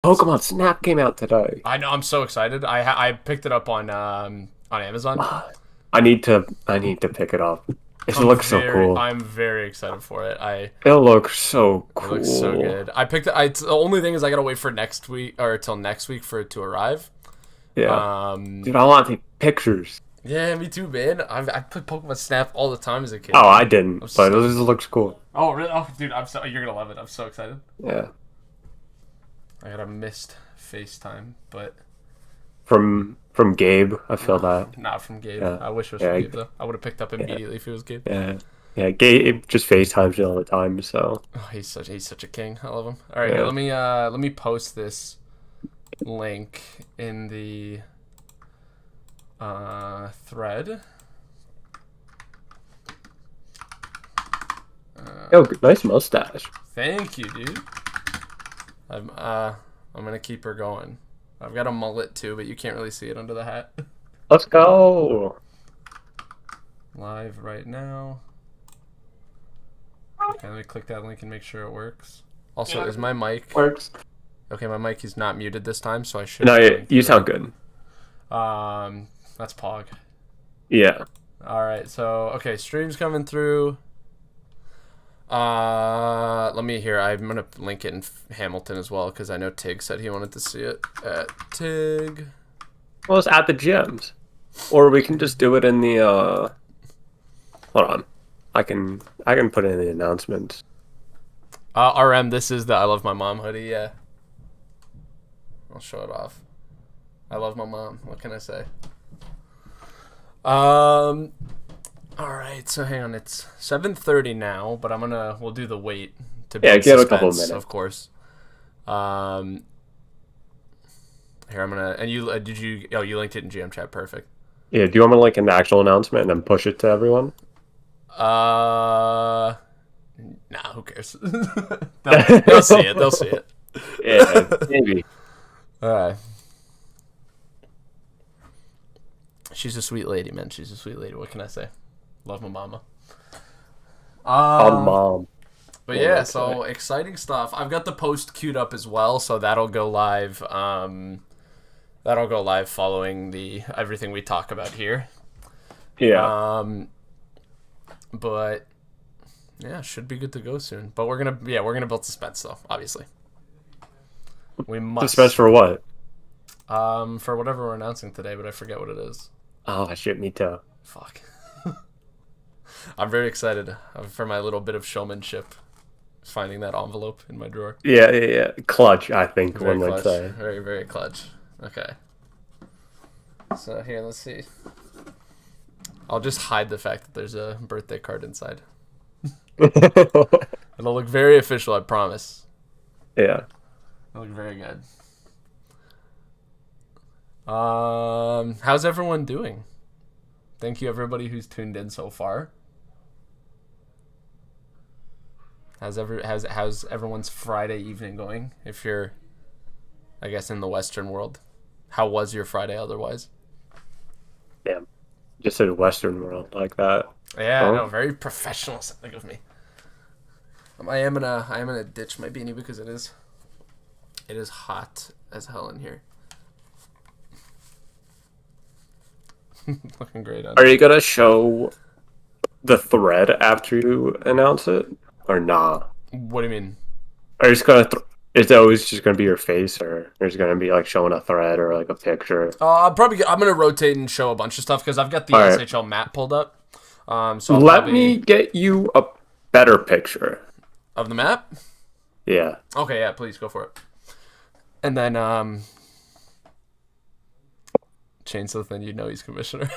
Pokemon Snap came out today. I know. I'm so excited. I picked it up on Amazon. I need to pick it up. It looks so cool. I'm very excited for it. It looks so It looks so cool. good. I picked it. The only thing is I gotta wait for next week or till next week for it to arrive. Yeah. Um, Dude, I want to take pictures. yeah, me too, man. I played Pokemon Snap all the time as a kid. Oh, I I'm didn't, but so. this looks cool. Oh really? Oh, dude, You're gonna love it. I'm so excited. Yeah. I got a missed FaceTime, but From Gabe, I feel that. not from Gabe. Yeah. I wish it was from Yeah. Gabe though. I would have picked up Yeah. immediately if it was Gabe. Yeah. Yeah. Gabe just FaceTimes me all the time, so Oh, he's such a king. I love him. All right, here, yeah. let me post this link in the thread. Yo, nice mustache. Thank you, dude. I'm gonna keep her going. I've got a mullet too, but you can't really see it under the hat. Let's go. Live right now. Okay, let me click that link and make sure it works. Also, is my mic Works. okay? My mic is not muted this time, so I should. No, be going you through sound it. good. That's Pog. Yeah. All right, so okay, stream's coming through. Let me hear. I'm gonna link it in Hamilton as well because I know Tig said he wanted to see it at Tig. Well, it's at the gyms, or we can just do it in the. Hold on, I can put it in the announcements. RM, this is the I love my mom hoodie. Yeah, I'll show it off. I love my mom. What can I say? All right, so hang on. It's 7:30 now, but we'll do the wait to Yeah, build give it a couple of suspense, minutes. of course. Um, Here and you did you oh you linked it in GM chat, perfect. Yeah, do you want me to like an actual announcement and then push it to everyone? Uh, nah, who cares? They'll see it. They'll see it. Yeah, maybe. All right. She's a sweet lady, man. She's a sweet lady. What can I say? Love my mama. On mom. But Yeah, yeah, that's so right. exciting stuff. I've got the post queued up as well, so that'll go live. That'll go live following the everything we talk about here. Yeah. But yeah, should be good to go soon. But we're gonna build suspense though, obviously. We Suspense must. for what? For whatever we're announcing today, but I forget what it is. Oh shit, me too. Fuck. I'm very excited for my little bit of showmanship. Finding that envelope in my drawer. Yeah, yeah, yeah. Clutch, I think Very one would clutch. say. Very, very clutch. Okay. So here, let's see. I'll just hide the fact that there's a birthday card inside. It'll look very official, I promise. Yeah. It'll look very good. How's everyone doing? Thank you everybody who's tuned in so far. How's everyone's Friday evening going? If you're, I guess, in the Western world, how was your Friday otherwise? Damn. Just a Western world like that. Yeah, I Oh. know, very professional something of me. I am gonna ditch my beanie because it is hot as hell in here. Looking great on. Are you gonna show the thread after you announce it? Or nah? What do you mean? Are you just gonna is it always just gonna be your face, or is it gonna be like showing a thread or like a picture? I'm gonna rotate and show a bunch of stuff because I've got the All right. SHL map pulled up. So I'll Let probably me get you a better picture. of the map. Yeah. Okay, yeah, please go for it. And then Chainsaw, then you know he's commissioner.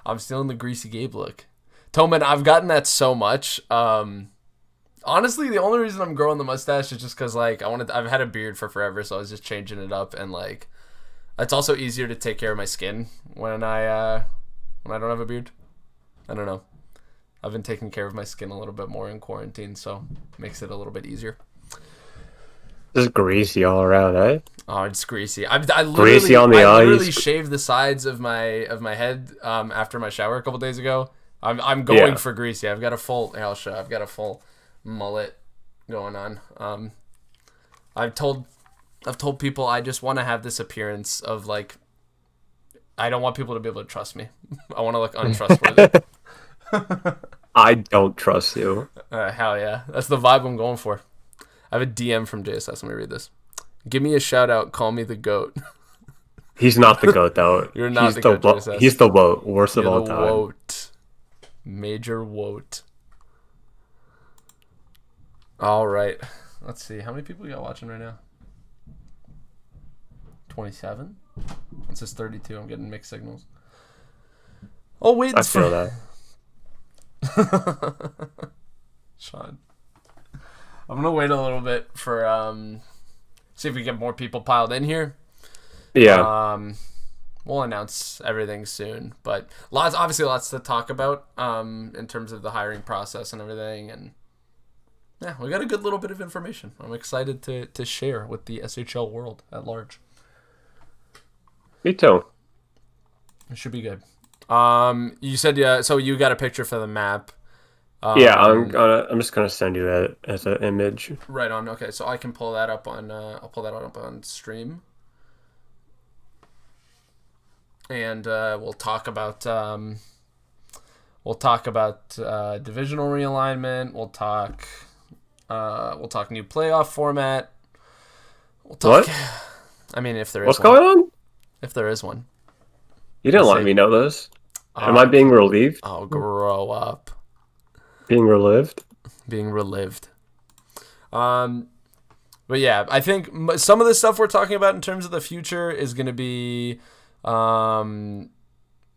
I'm still in the greasy Gabe look. Toman, I've gotten that so much. Honestly, the only reason I'm growing the mustache is just because like I've had a beard for forever, so I was just changing it up, and like it's also easier to take care of my skin when I don't have a beard. I don't know. I've been taking care of my skin a little bit more in quarantine, so it makes it a little bit easier. Just greasy all around, eh? Oh, it's greasy. I Greasy on the I literally eyes. shaved the sides of my head after my shower a couple days ago. I'm going Yeah. for greasy. I've got a full. Here, I'll show. I've got a full mullet going on. I've told people I just want to have this appearance of like I don't want people to be able to trust me. I want to look untrustworthy. I don't trust you. Hell yeah, that's the vibe I'm going for. I have a DM from JSS. Let me read this. Give me a shout out. Call me the goat. He's not the goat though. You're not he's the goat, JSS. He's the woat. Worst You're of all the time. woat. Major woat. All right. Let's see. How many people we got watching right now? 27? It says 32. I'm getting mixed signals. Oh, wait. I feel that. Sean. I'm going to wait a little bit for, see if we get more people piled in here. Yeah. We'll announce everything soon, but obviously lots to talk about, in terms of the hiring process and everything. And yeah, we got a good little bit of information. I'm excited to share with the SHL world at large. Me too. It should be good. You said, yeah, so you got a picture for the map. Yeah, I'm just gonna send you that as an image. Right on. Okay, so I can pull that up on, I'll pull that up on stream. And we'll talk about divisional realignment. We'll talk new playoff format. We'll talk. What? I mean, if there is What's one. going on? If there is one. You didn't let me know this. Am I being relieved? I'll grow up. Being relived? Being relived. But yeah, I think some of the stuff we're talking about in terms of the future is going to be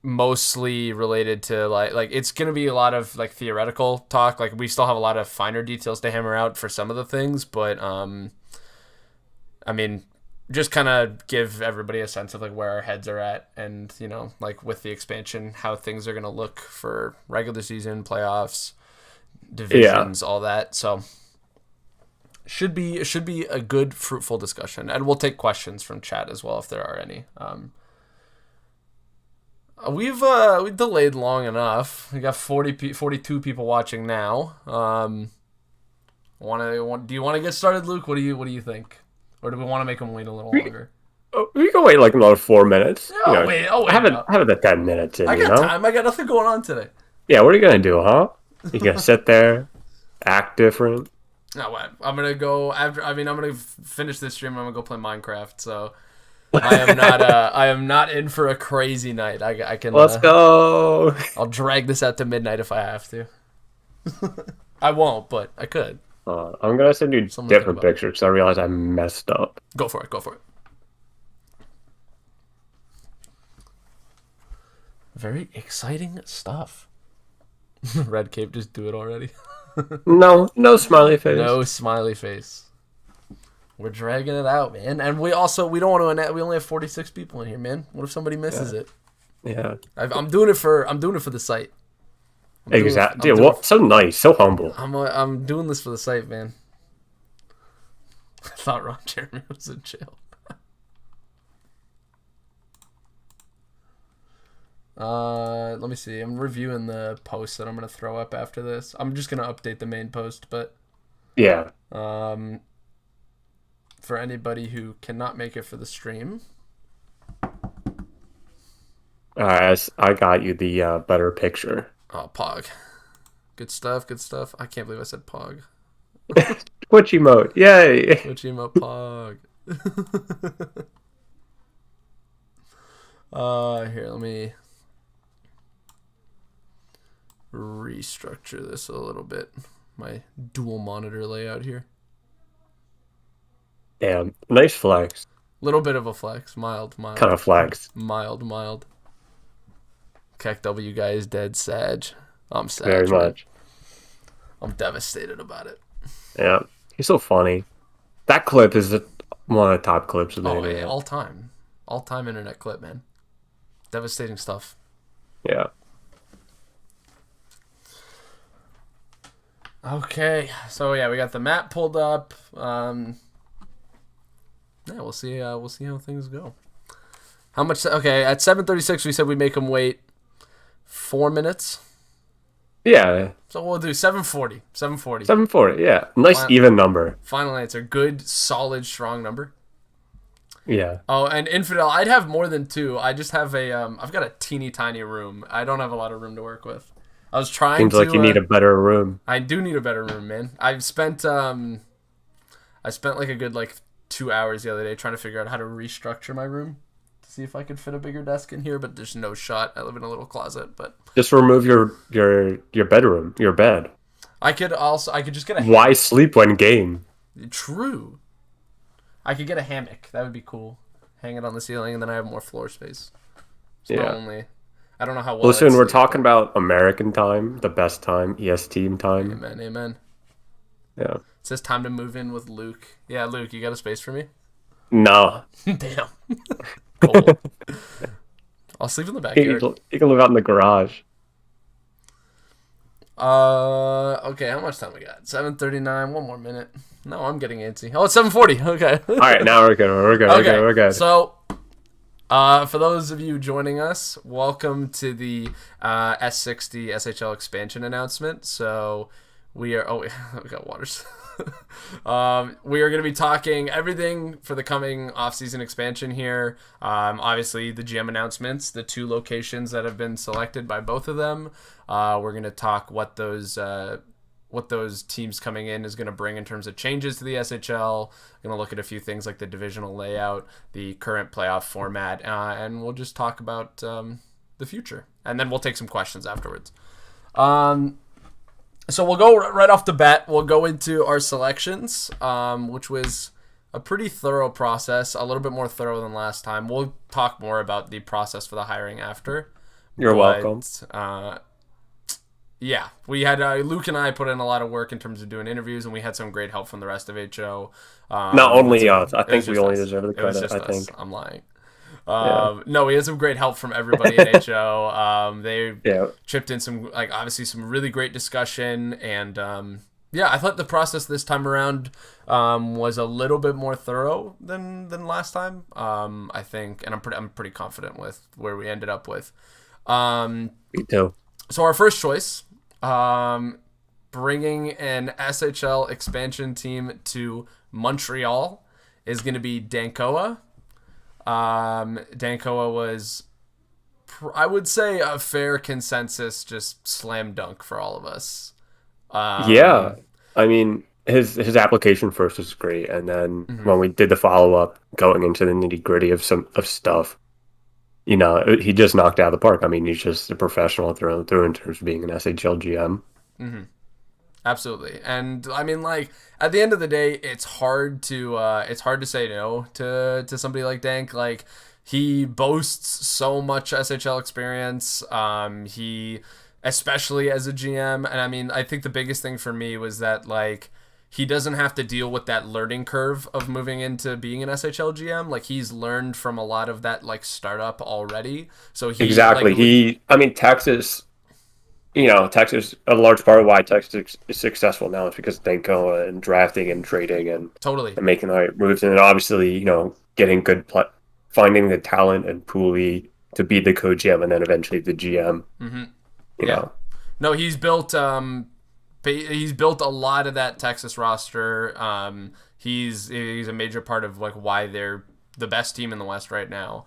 mostly related to like it's going to be a lot of like theoretical talk. Like we still have a lot of finer details to hammer out for some of the things, but I mean, just kind of give everybody a sense of like where our heads are at, and you know, like with the expansion, how things are going to look for regular season, playoffs, divisions, all that. So should be a good, fruitful discussion, and we'll take questions from chat as well if there are any. We've delayed long enough. We got 42 people watching now. Do you want to get started, Luke? What do you think? Or do we want to make them wait a little longer? We can wait like another 4 minutes. Yeah, I'll wait. Have it the 10 minutes in. I got time. I got nothing going on today. Yeah, what are you gonna do, huh? You gonna sit there, act different? No, what? I'm gonna go after. I mean, I'm gonna finish this stream. I'm gonna go play Minecraft. So I am not. I am not in for a crazy night. I can. Let's go. I'll drag this out to midnight if I have to. I won't, but I could. I'm gonna send you different pictures because I realize I messed up. Go for it. Go for it. Very exciting stuff. Red Cape, just do it already. No smiley face. No smiley face. We're dragging it out, man. And we don't want to. We only have 46 people in here, man. What if somebody misses it? Yeah. I'm doing it for the site. Exactly. Dude, what? So nice, so humble. I'm doing this for the site, man. I thought Ron Jeremy was in jail. Let me see. I'm reviewing the post that I'm gonna throw up after this. I'm just gonna update the main post, but yeah. For anybody who cannot make it for the stream, I got you the better picture. oh, Pog, good stuff. Good stuff. I can't believe I said Pog. Twitch emote, yay! Twitch emote, Pog. Here, let me restructure this a little bit. My dual monitor layout here. Damn, nice flex. Little bit of a flex, mild. Kind of flex. Mild. Keck W guy is dead, Sag. I'm sad. Very much. I'm devastated about it. Yeah, he's so funny. That clip is one of the top clips of the internet. Yeah, all time internet clip, man. Devastating stuff. Yeah. Okay, so yeah, we got the map pulled up. Yeah, we'll see. We'll see how things go. How much? Okay, at 7:36, we said we make them wait 4 minutes. Yeah, So we'll do 740. 740. 740. Yeah, nice Fin- even number. Final answer. Good, solid, strong number. Yeah, Oh, and infidel. I'd have more than two. I just have I've got a teeny tiny room. I don't have a lot of room to work with. I was trying seems like to. you need a better room. I do need a better room, man. I spent like a good 2 hours the other day trying to figure out how to restructure my room to see if I could fit a bigger desk in here, but there's no shot. I live in a little closet, but Just remove your bedroom, your bed. I could just get a Why sleep when game? true. I could get a hammock. That would be cool. Hang it on the ceiling, and then I have more floor space. It's not Yeah. only. I don't know how well. Listen, I'd we're sleep, talking about American time, the best time, EST but- time. Amen, amen. Yeah. It says time to move in with Luke. Yeah, Luke, you got a space for me? No. Damn. Cool. I'll sleep in the backyard. You can live out in the garage. Okay, how much time we got? 7:39. One more minute. No, I'm getting antsy. Oh, it's 7:40. Okay. All right, now we're good. We're good. Okay. We're good. So, for those of you joining us, welcome to the S60 SHL Expansion Announcement. So, we are. Oh, we got waters. We are going to be talking everything for the coming off-season expansion here. Obviously, the GM announcements, the 2 locations that have been selected by both of them. We're going to talk what those teams coming in is going to bring in terms of changes to the SHL. Going to look at a few things like the divisional layout, the current playoff format, and we'll just talk about the future. And then we'll take some questions afterwards. So we'll go right off the bat. We'll go into our selections, which was a pretty thorough process, a little bit more thorough than last time. We'll talk more about the process for the hiring after. You're welcome. Yeah, we had Luke and I put in a lot of work in terms of doing interviews, and we had some great help from the rest of HO. Not only us. I It was think we just only us. deserve the It was credit. just I us. think. I'm lying. Yeah. No, we had some great help from everybody in HO. They Yeah. chipped in some, obviously some really great discussion, and yeah, I thought the process this time around was a little bit more thorough than last time. I think, and I'm pretty confident with where we ended up with. Me too. So our first choice, bringing an SHL expansion team to Montreal, is going to be Dankoa. Dankoa was, I would say, a fair consensus, just slam dunk for all of us. Yeah. I mean, his application first was great, and then when we did the follow up, going into the nitty gritty of stuff, he just knocked it out of the park. I mean, he's just a professional through and through in terms of being an SHL GM. Absolutely, and I mean, at the end of the day, it's hard to say no to somebody like Dank. He boasts so much SHL experience. He, especially as a GM, and I mean, I think the biggest thing for me was that he doesn't have to deal with that learning curve of moving into being an SHL GM. He's learned from a lot of that startup already. So he Exactly. Texas. Texas, a large part of why Texas is successful now is because Danko and drafting and trading and totally making the right moves, and then obviously getting finding the talent and Pooley to be the co-GM and then eventually the GM. You know. No, he's built a lot of that Texas roster. He's a major part of why they're the best team in the West right now.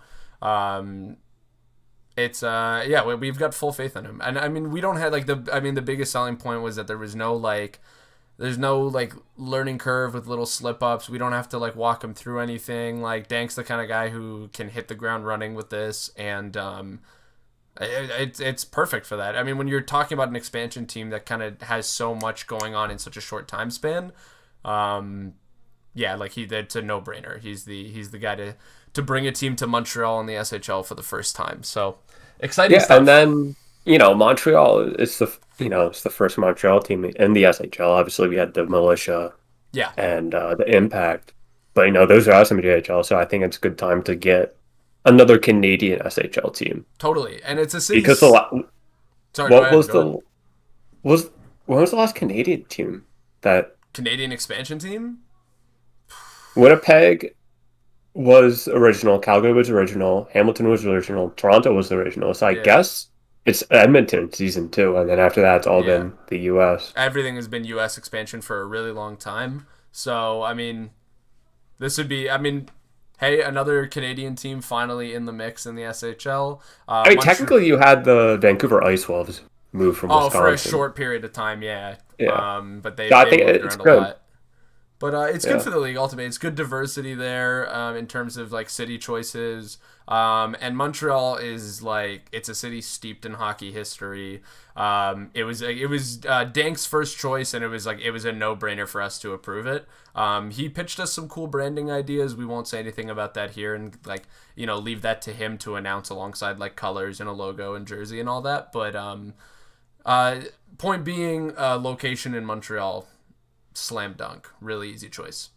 It's we've got full faith in him, and I mean we don't have the biggest selling point was that there was no there's no learning curve with little slip ups. We don't have to walk him through anything. Dank's the kind of guy who can hit the ground running with this, and it's perfect for that. I mean, when you're talking about an expansion team that kind of has so much going on in such a short time span, it's a no brainer. He's the guy to bring a team to Montreal in the SHL for the first time. So exciting stuff. And then Montreal is it's the first Montreal team in the SHL. Obviously, we had the Militia, and the Impact, but those are awesome in the SHL. So I think it's a good time to get another Canadian SHL team. Totally, and it's a city. Because when was the last Canadian team that Canadian expansion team? Winnipeg was original, Calgary was original, Hamilton was original, Toronto was original. So I guess It's Edmonton season 2, and then after that, it's all Yeah, been the U.S. everything has been U.S. expansion for a really long time. So I mean, this would be. I mean, hey, another Canadian team finally in the mix in the SHL. I mean, Montreal. technically, you had the Vancouver Ice Wolves move from Oh, for a Wisconsin. short period of time, yeah. Yeah, But so I they've think moved it's around a good. lot. But it's good Yeah, for the league ultimately. It's good diversity there in terms of like city choices. And Montreal is like it's a city steeped in hockey history. It was Dank's first choice, and it was a no brainer for us to approve it. He pitched us some cool branding ideas. We won't say anything about that here, and like leave that to him to announce alongside like colors and a logo and jersey and all that. But point being, location in Montreal, slam dunk, really easy choice.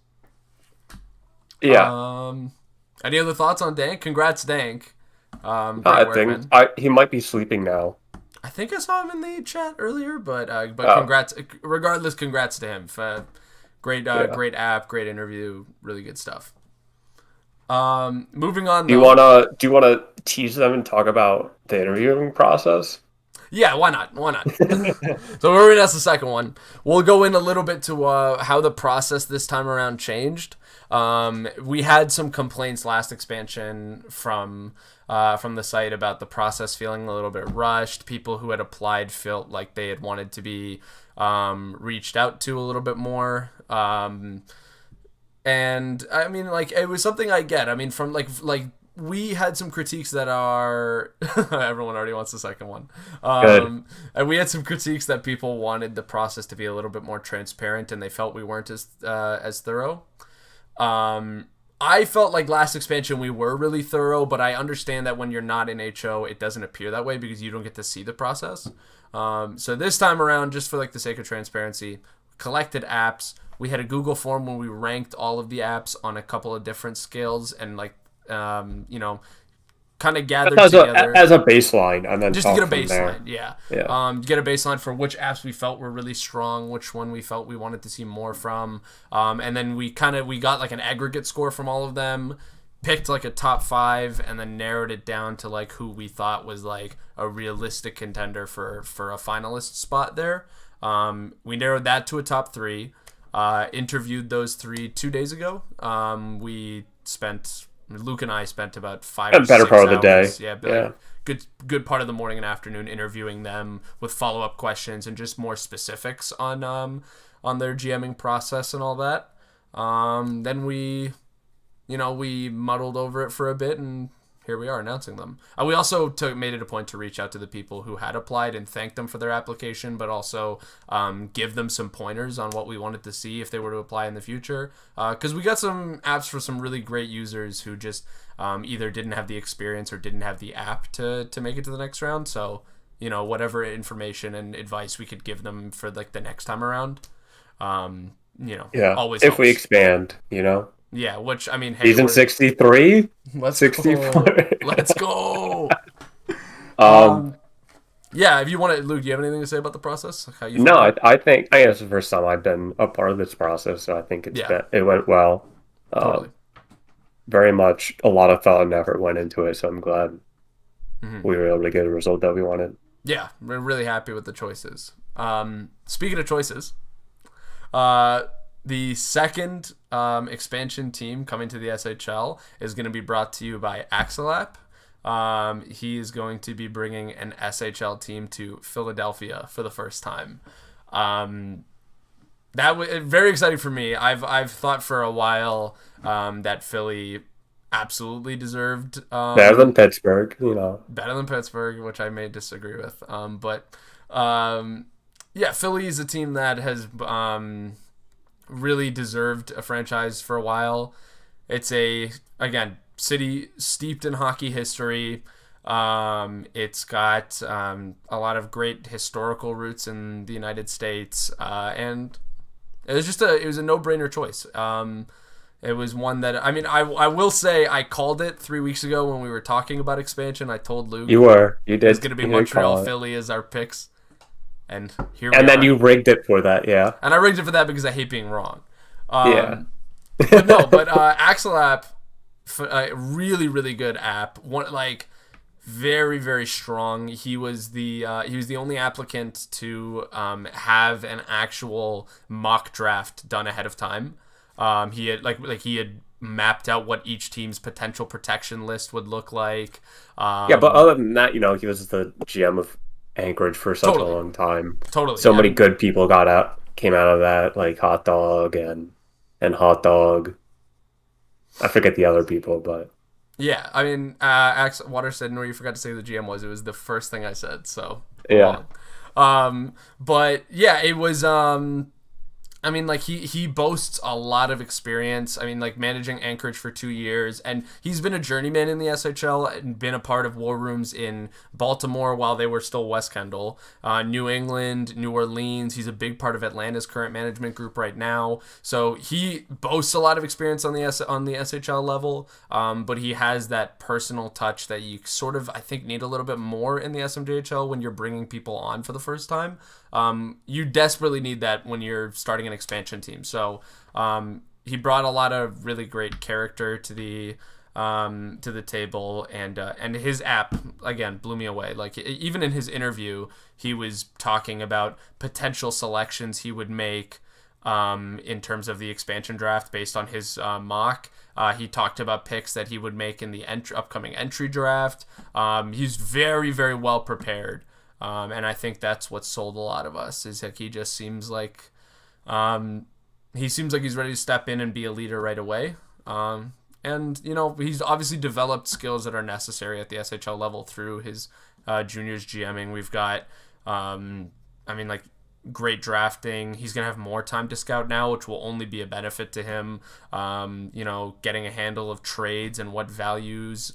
yeah. Any other thoughts on Dank? Congrats, Dank. I Great work, think man. he might be sleeping now. I think I saw him in the chat earlier, but Oh, congrats. Regardless, congrats to him. Great, yeah. great app, great interview, really good stuff. Moving on Do you though. wanna tease them and talk about the interviewing process? Yeah, why not? Why not? So we're gonna ask the second one. We'll go in a little bit to how the process this time around changed. We had some complaints last expansion from the site about the process feeling a little bit rushed. People who had applied felt like they had wanted to be reached out to a little bit more. And I mean, like it was something I get. I mean, from like we had some critiques that are everyone already wants the second one. Good. And we had some critiques that people wanted the process to be a little bit more transparent, and they felt we weren't as thorough. I felt like last expansion we were really thorough, but I understand that when you're not in HO, it doesn't appear that way because you don't get to see the process. So this time around, just for like the sake of transparency, collected apps. We had a Google form where we ranked all of the apps on a couple of different scales and like kind of Just gathered together as a baseline, and then just to get talk a from baseline. there. Yeah, Yeah. to get a baseline for which apps we felt were really strong, which one we felt we wanted to see more from, and then we got like an aggregate score from all of them, picked like a top 5, and then narrowed it down to like who we thought was like a realistic contender for a finalist spot there. We narrowed that to a top 3. Interviewed those 3 2 days ago. Luke and I spent about five A or better six part of the day. hours. Yeah, Yeah. like good part of the morning and afternoon interviewing them with follow up questions and just more specifics on their GMing process and all that. Then we muddled over it for a bit, and here we are announcing them. We also made it a point to reach out to the people who had applied and thank them for their application, but also give them some pointers on what we wanted to see if they were to apply in the future. Because we got some apps for some really great users who just either didn't have the experience or didn't have the app to make it to the next round. So, whatever information and advice we could give them for like the next time around, Yeah. always If we helps. expand, you know. Yeah, which I mean, hey, Season 63, let's 64. go. Let's go. um, Yeah, if you want to, Luke, do you have anything to say about the process? Like how you no, found it? I think it's the first time I've been a part of this process, so I think Yeah, it went well. totally. Very much a lot of thought and effort went into it, so I'm glad Hmm. we were able to get a result that we wanted. Yeah, we're really happy with the choices. Speaking of choices, uh, the second expansion team coming to the SHL is going to be brought to you by Axelap. He is going to be bringing an SHL team to Philadelphia for the first time. That was very exciting for me. I've thought for a while that Philly absolutely deserved Better than Pittsburgh, you know. better than Pittsburgh, which I may disagree with. But yeah, Philly is a team that has really deserved a franchise for a while. It's again city steeped in hockey history. It's got a lot of great historical roots in the United States, and it was a no brainer choice. It was one that I will say I called it 3 weeks ago when we were talking about expansion. I told Luke You it was did, going to be you did Montreal, call it. Philly as our picks, and here we And then are. you rigged it for that, yeah. And I rigged it for that because I hate being wrong. Yeah. But no, but Axel app, really really good app. One like very, very strong. He was the only applicant to have an actual mock draft done ahead of time. He had he had mapped out what each team's potential protection list would look like. Yeah, but other than that, he was the GM of Anchorage for such a Totally, long time. totally. So many good people came out of that, like Hot Dog and Hot Dog. I forget the other people, but Yeah, I mean, Water said, no, you forgot to say who the GM was. It was the first thing I said, so. yeah. But yeah, it was, I mean, like, he boasts a lot of experience. I mean, like, managing Anchorage for 2 years, and he's been a journeyman in the SHL and been a part of war rooms in Baltimore while they were still West Kendall, New England, New Orleans. He's a big part of Atlanta's current management group right now. So he boasts a lot of experience on the SHL level, but he has that personal touch that you sort of, I think, need a little bit more in the SMJHL when you're bringing people on for the first time. You desperately need that when you're starting an expansion team. So he brought a lot of really great character to the table, and his app again blew me away. Like, even in his interview, he was talking about potential selections he would make in terms of the expansion draft based on his mock. He talked about picks that he would make in the upcoming entry draft. He's very, very well prepared. And I think that's what sold a lot of us, is that he just seems like he's ready to step in and be a leader right away. And he's obviously developed skills that are necessary at the SHL level through his juniors GMing. We've got, great drafting. He's gonna have more time to scout now, which will only be a benefit to him. Getting a handle of trades and what values,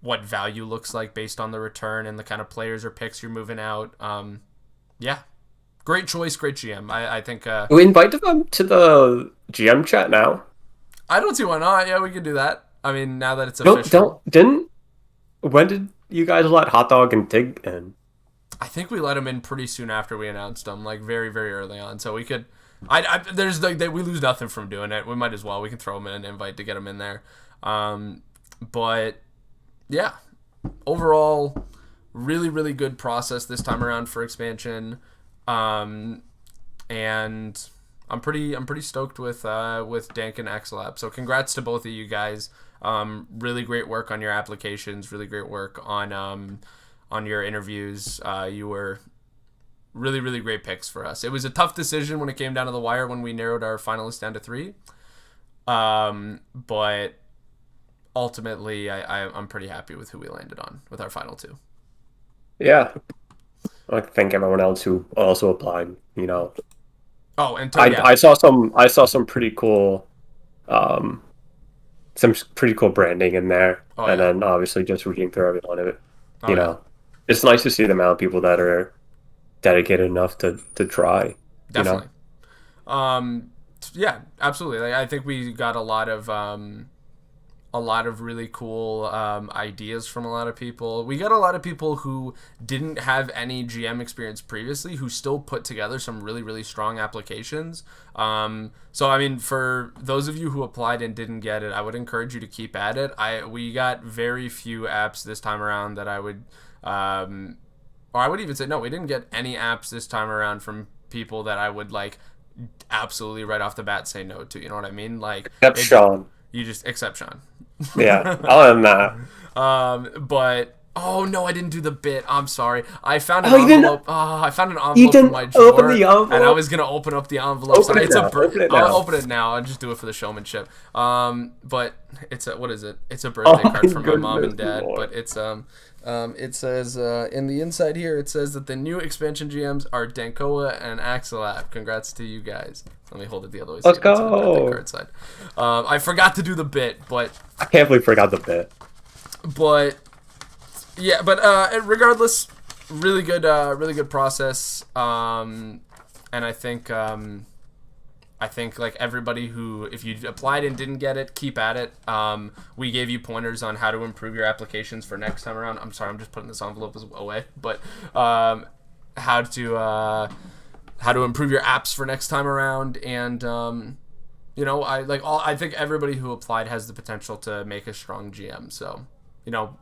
what value looks like based on the return and the kind of players or picks you're moving out. Yeah, great choice, great GM. I think we invited them to the GM chat now. I don't see why not. Yeah, we can do that. I mean, now that it's official. When did you guys let Hot Dog and Tig in? I think we let him in pretty soon after we announced him, like very, very early on. So we could. We lose nothing from doing it. We might as well. We can throw him in an invite to get him in there. But yeah, overall, really, really good process this time around for expansion, and I'm pretty stoked with Dank and XLab. So congrats to both of you guys. Really great work on your applications. Really great work on your interviews. You were really, really great picks for us. It was a tough decision when it came down to the wire when we narrowed our finalists down to 3, but ultimately, I'm pretty happy with who we landed on with our final 2. Yeah, I thank everyone else who also applied. Oh, and I saw some pretty cool, branding in there, and then obviously just reading through every one of it. It's nice to see the amount of people that are dedicated enough to try. Definitely. Yeah, absolutely. I think we got a lot of really cool ideas from a lot of people. We got a lot of people who didn't have any GM experience previously who still put together some really, really strong applications. So, I mean, for those of you who applied and didn't get it, I would encourage you to keep at it. We got very few apps this time around that I would, or I would even say, no, we didn't get any apps this time around from people that I would, like, absolutely right off the bat say no to. You know what I mean? Like, except Sean. You just accept Sean. Yeah, other than that. But oh no, I didn't do the bit. I'm sorry. I found an envelope. I found an envelope in my drawer, open the envelope? and I was gonna open up the envelope. Open it now. I'll open it now. I'll just do it for the showmanship. But what is it? It's a birthday card from my mom and dad. Lord. But it says in the inside here, it says that the new expansion GMs are Dankoa and Axelap. Congrats to you guys. Let me hold it the other way. Let's go. The birthday card side. I forgot to do the bit, but I can't believe I forgot the bit. But yeah, but regardless, really good process. And I think like everybody who, if you applied and didn't get it, keep at it. We gave you pointers on how to improve your applications for next time around. I'm sorry, I'm just putting this envelope away, but how to improve your apps for next time around, and I think everybody who applied has the potential to make a strong GM. So,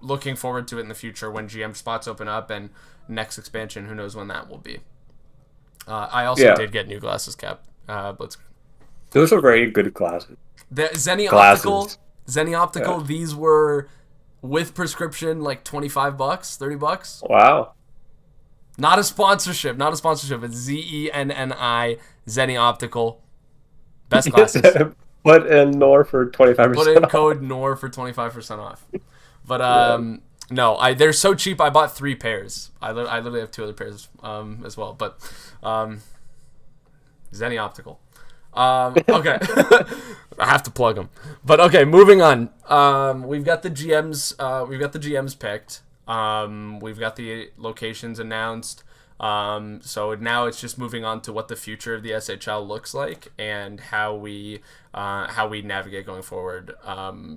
looking forward to it in the future when GM spots open up and next expansion, who knows when that will be. I also Yeah, did get new glasses, Cap. But those are very good classes. the Zenny Optical, Glasses. Yeah. these were with prescription like $25, $30. Wow. Not a sponsorship, not a sponsorship. It's ZENNI, Zenny Optical. Best glasses. Put in Nor for Put 25% in off. code NOR for 25% off. But Yeah. no, they're so cheap. I bought 3 pairs. I literally have 2 other pairs as well. But Zenny Optical. Okay, I have to plug them. But okay, moving on. We've got the GMs. We've got the GMs picked. We've got the locations announced. So now it's just moving on to what the future of the SHL looks like and how we navigate going forward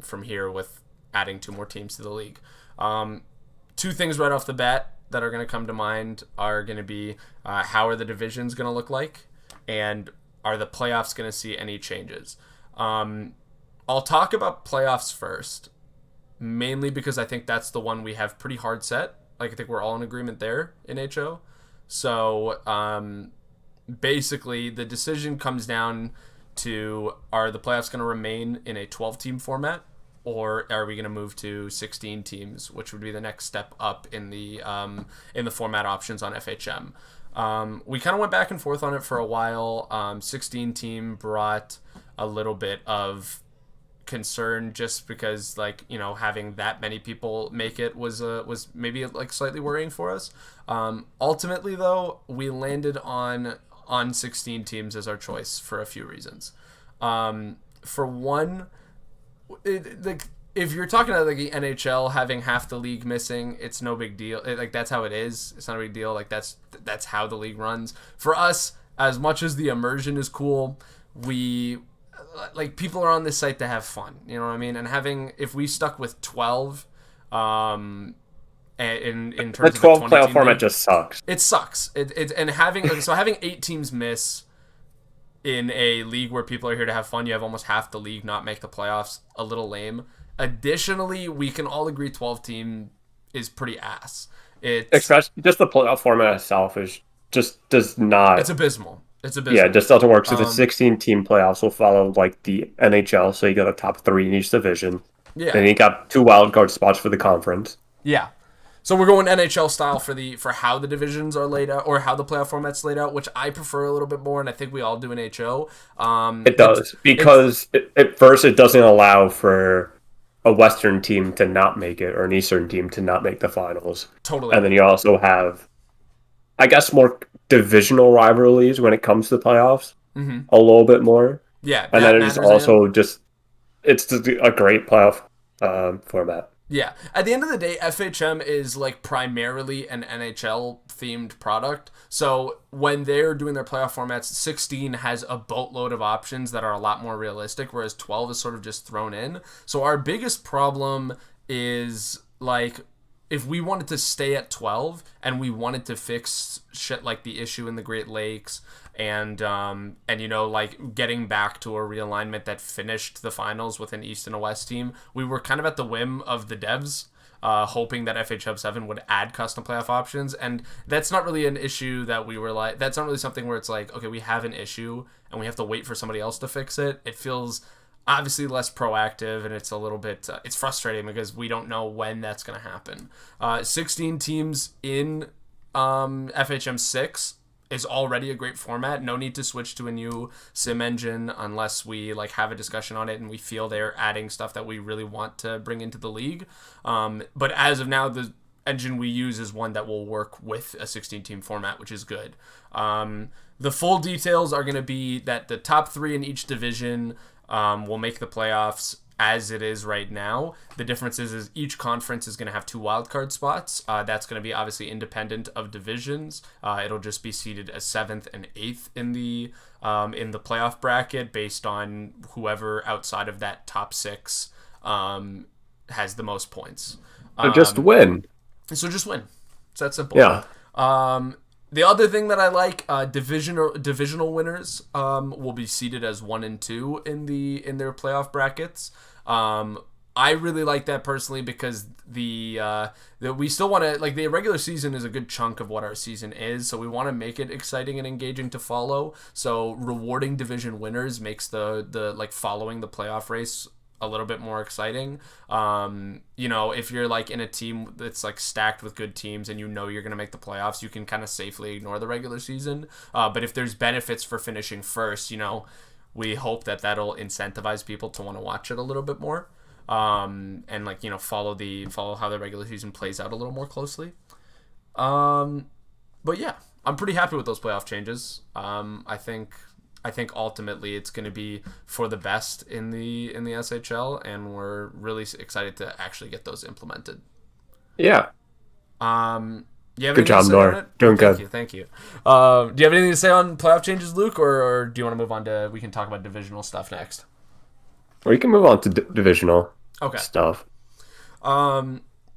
from here with adding 2 more teams to the league. 2 things right off the bat that are going to come to mind are going to be how are the divisions going to look like, and are the playoffs going to see any changes? I'll talk about playoffs first, mainly because I think that's the one we have pretty hard set. Like, I think we're all in agreement there in HO. So basically, the decision comes down to, are the playoffs going to remain in a 12-team format, or are we going to move to 16 teams, which would be the next step up in the format options on FHM. We kind of went back and forth on it for a while. 16 team brought a little bit of concern just because, like, having that many people make it was maybe like slightly worrying for us. Ultimately, though, we landed on 16 teams as our choice for a few reasons. For one, if you're talking about like the NHL having half the league missing, it's no big deal. That's how it is. It's not a big deal. Like, that's how the league runs. For us, as much as the immersion is cool, people are on this site to have fun. You know what I mean? And if we stuck with 12, in terms The of 12 the 20 playoff team format league, just sucks. it sucks. And having 8 teams miss in a league where people are here to have fun, you have almost half the league not make the playoffs, a little lame. Additionally, we can all agree 12 team is pretty ass. Especially just the playoff format itself does not. It's abysmal. Yeah, it just doesn't work. So the Um, 16 team playoffs will follow like the NHL. So you got a top 3 in each division. yeah, Then you got 2 wild card spots for the conference. yeah. So we're going NHL style for how the divisions are laid out, or how the playoff format's laid out, which I prefer a little bit more, and I think we all do in HO. It does because at first it doesn't allow for a Western team to not make it or an Eastern team to not make the finals. Totally And then agree. you also have, I guess, more divisional rivalries when it comes to the playoffs, a little bit more. Yeah, And that then it's matters. also it's just a great playoff format. Yeah. At the end of the day, FHM is like primarily an NHL themed product. So when they're doing their playoff formats, 16 has a boatload of options that are a lot more realistic, whereas 12 is sort of just thrown in. So our biggest problem is, like, if we wanted to stay at 12 and we wanted to fix shit like the issue in the Great Lakes and like getting back to a realignment that finished the finals with an East and a West team, we were kind of at the whim of the devs, hoping that FHM 7 would add custom playoff options. And that's not really an issue that we were like, that's not really something where it's like, okay, we have an issue and we have to wait for somebody else to fix it. It feels obviously less proactive, and it's a little bit it's frustrating because we don't know when that's going to happen. 16 teams in FHM 6 is already a great format. No need to switch to a new sim engine unless we like have a discussion on it and we feel they're adding stuff that we really want to bring into the league. But as of now, the engine we use is one that will work with a 16 team format, which is good. The full details are going to be that the top 3 in each division will make the playoffs as it is right now. The difference is each conference is going to have 2 wildcard spots. That's going to be obviously independent of divisions. It'll just be seeded as 7th and 8th in the playoff bracket based on whoever outside of that top 6 has the most points. So just win. So just win. It's that simple. Yeah. The other thing that I like, divisional winners will be seeded as 1 and 2 in their playoff brackets. I really like that personally because we still want to, like, the regular season is a good chunk of what our season is, so we want to make it exciting and engaging to follow. So rewarding division winners makes the like following the playoff race a little bit more exciting. If you're like in a team that's like stacked with good teams and you're going to make the playoffs, you can kind of safely ignore the regular season. But if there's benefits for finishing first, we hope that that'll incentivize people to want to watch it a little bit more. And like, follow how the regular season plays out a little more closely. But yeah, I'm pretty happy with those playoff changes. I think ultimately it's going to be for the best in the SHL, and we're really excited to actually get those implemented. Yeah. You have Good anything to job, say on Nor. it? Doing good. Thank you. Do you have anything to say on playoff changes, Luke, or do you want to move on to? We can talk about divisional stuff next. Or you can move on to divisional stuff.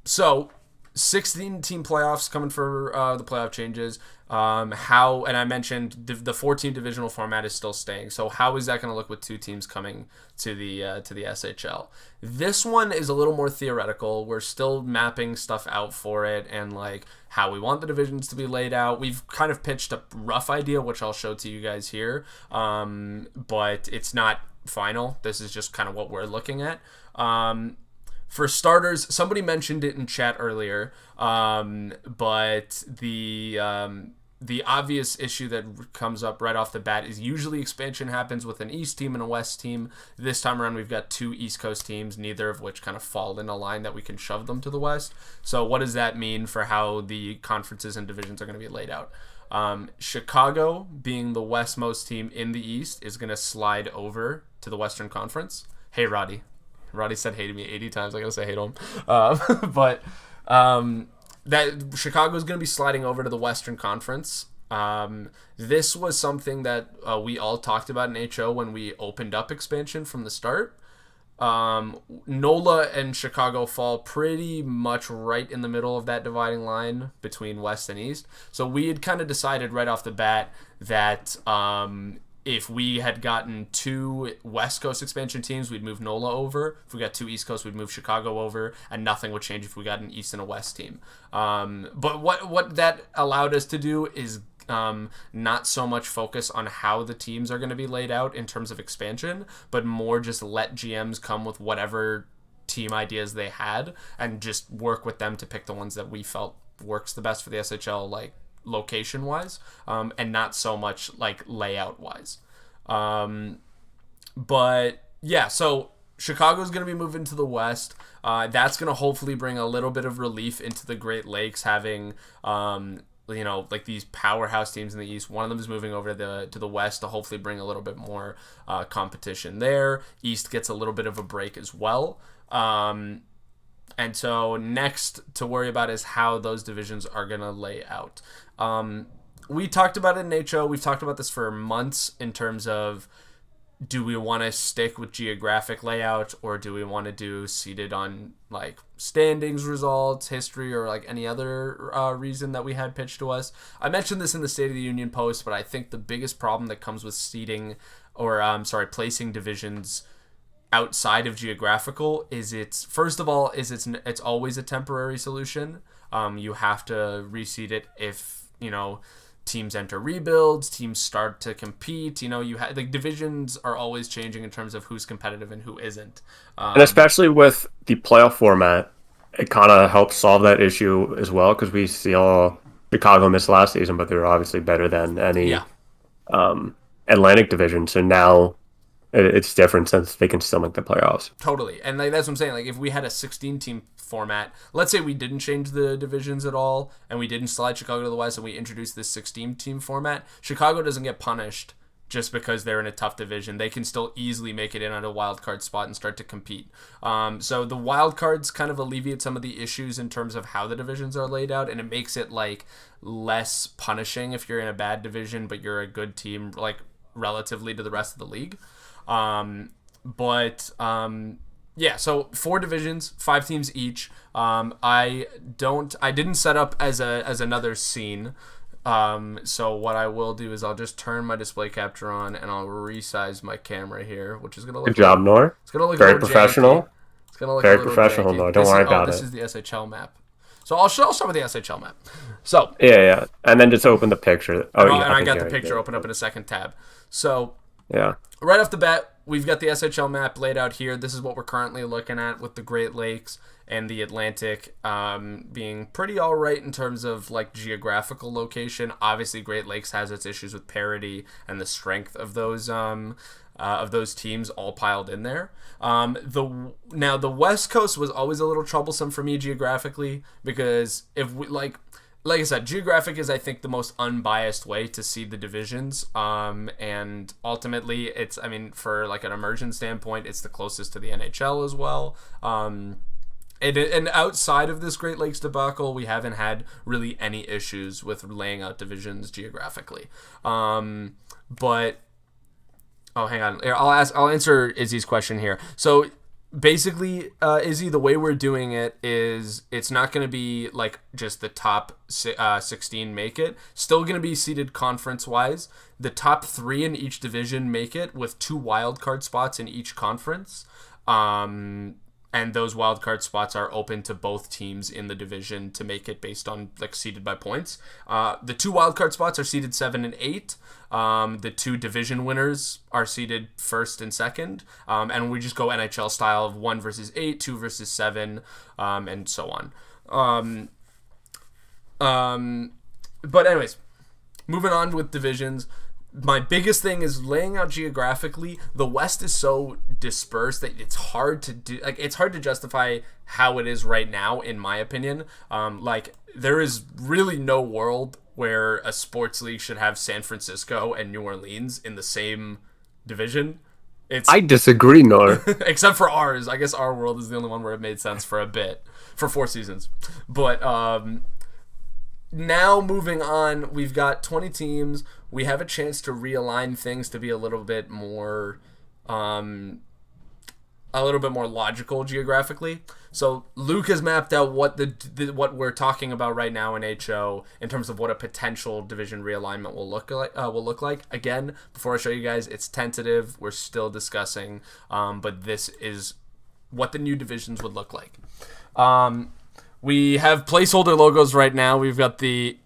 So 16 team playoffs coming for the playoff changes. And I mentioned the 4-team divisional format is still staying. So how is that going to look with 2 teams coming to the SHL? This one is a little more theoretical. We're still mapping stuff out for it and like how we want the divisions to be laid out. We've kind of pitched a rough idea, which I'll show to you guys here. But it's not final. This is just kind of what we're looking at. For starters, somebody mentioned it in chat earlier, but the obvious issue that comes up right off the bat is usually expansion happens with an East team and a West team. This time around, we've got 2 East Coast teams, neither of which kind of fall in a line that we can shove them to the West. So what does that mean for how the conferences and divisions are going to be laid out? Chicago, being the westmost team in the East, is going to slide over to the Western Conference. Hey, Roddy. Roddy said hey to me 80 times. I gotta say hey to him. But that Chicago's going to be sliding over to the Western Conference. This was something that we all talked about in HO when we opened up expansion from the start. NOLA and Chicago fall pretty much right in the middle of that dividing line between West and East. So we had kind of decided right off the bat that if we had gotten 2 West Coast expansion teams, we'd move NOLA over. If we got 2 East Coast, we'd move Chicago over, and nothing would change if we got an East and a West team. But what that allowed us to do is not so much focus on how the teams are going to be laid out in terms of expansion, but more just let GMs come with whatever team ideas they had and just work with them to pick the ones that we felt works the best for the SHL, like location wise, and not so much like layout wise. But yeah, so Chicago's going to be moving to the West. That's going to hopefully bring a little bit of relief into the Great Lakes, having like these powerhouse teams in the East. One of them is moving over to the West to hopefully bring a little bit more competition there. East gets a little bit of a break as well. And so next to worry about is how those divisions are going to lay out. We talked about it in HO. We've talked about this for months in terms of, do we want to stick with geographic layout, or do we want to do seated on like standings results, history, or like any other reason that we had pitched to us? I mentioned this in the State of the Union post, but I think the biggest problem that comes with seating or placing divisions outside of geographical is it's always a temporary solution. You have to reseed it if teams enter rebuilds, teams start to compete. Divisions are always changing in terms of who's competitive and who isn't. And especially with the playoff format, it kind of helps solve that issue as well, because we saw Chicago miss last season, but they were obviously better than any Atlantic division. So now it's different since they can still make the playoffs. Totally. And that's what I'm saying. Like, if we had a 16-team format, let's say we didn't change the divisions at all, and we didn't slide Chicago to the West, and we introduced this 16-team format, Chicago doesn't get punished just because they're in a tough division. They can still easily make it in on a wild card spot and start to compete. So the wild cards kind of alleviate some of the issues in terms of how the divisions are laid out, and it makes it like less punishing if you're in a bad division, but you're a good team, like relatively to the rest of the league. Yeah, so 4 divisions, 5 teams each. I didn't set up as another scene So what I will do is I'll just turn my display capture on and I'll resize my camera here, which is gonna look Good job, Nor. it's gonna look a Very little janky. professional. It's gonna look a Very little professional, janky. Nor. Don't worry about this it. is the SHL map. So I'll start with the SHL map. So Yeah. And then just open the picture. Oh, yeah. and I think got you the already picture did. open up in a second tab. So Yeah. right off the bat, we've got the SHL map laid out here. This is what we're currently looking at with the Great Lakes and the Atlantic being pretty all right in terms of like geographical location. Obviously, Great Lakes has its issues with parity and the strength of those teams all piled in there. The West Coast was always a little troublesome for me geographically because if we like I said, geographic is, I think, the most unbiased way to see the divisions. And ultimately, it's, I mean, for like an immersion standpoint, it's the closest to the NHL as well. And outside of this Great Lakes debacle, we haven't had really any issues with laying out divisions geographically. But oh, hang on. I'll answer Izzy's question here. So basically, Izzy, the way we're doing it is it's not going to be like just the top 16 make it. Still going to be seeded conference-wise. The top 3 in each division make it with 2 wildcard spots in each conference. And those wildcard spots are open to both teams in the division to make it based on like seeded by points. The 2 wildcard spots are seeded 7 and 8. The 2 division winners are seeded 1st and 2nd. And we just go NHL style of 1 versus 8, 2 versus 7, and so on. But anyways, moving on with divisions. My biggest thing is laying out geographically. The West is so dispersed that it's hard to do. Like, it's hard to justify how it is right now, in my opinion. Like, there is really no world where a sports league should have San Francisco and New Orleans in the same division. I disagree, Nor. Except for ours. I guess our world is the only one where it made sense for a bit, for 4 seasons. But now moving on, we've got 20 teams. We have a chance to realign things to be a little bit more logical geographically. So Luke has mapped out what what we're talking about right now in HO in terms of what a potential division realignment will look like. Again, before I show you guys, it's tentative. We're still discussing, but this is what the new divisions would look like. We have placeholder logos right now. We've got the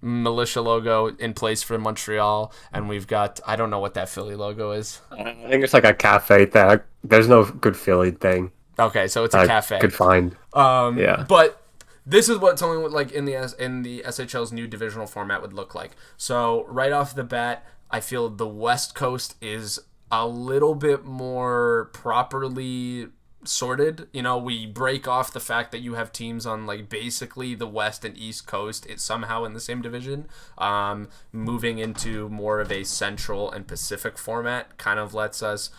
militia logo in place for Montreal, and we've got, I don't know what that Philly logo is. I think it's like a cafe thing. There's no good Philly thing. Okay, so it's a cafe. Could find. Yeah. But this is what something would like in the SHL's new divisional format would look like. So right off the bat, I feel the West Coast is a little bit more properly sorted. You know, we break off the fact that you have teams on like basically the West and East Coast, it's somehow in the same division. Moving into more of a Central and Pacific format kind of lets us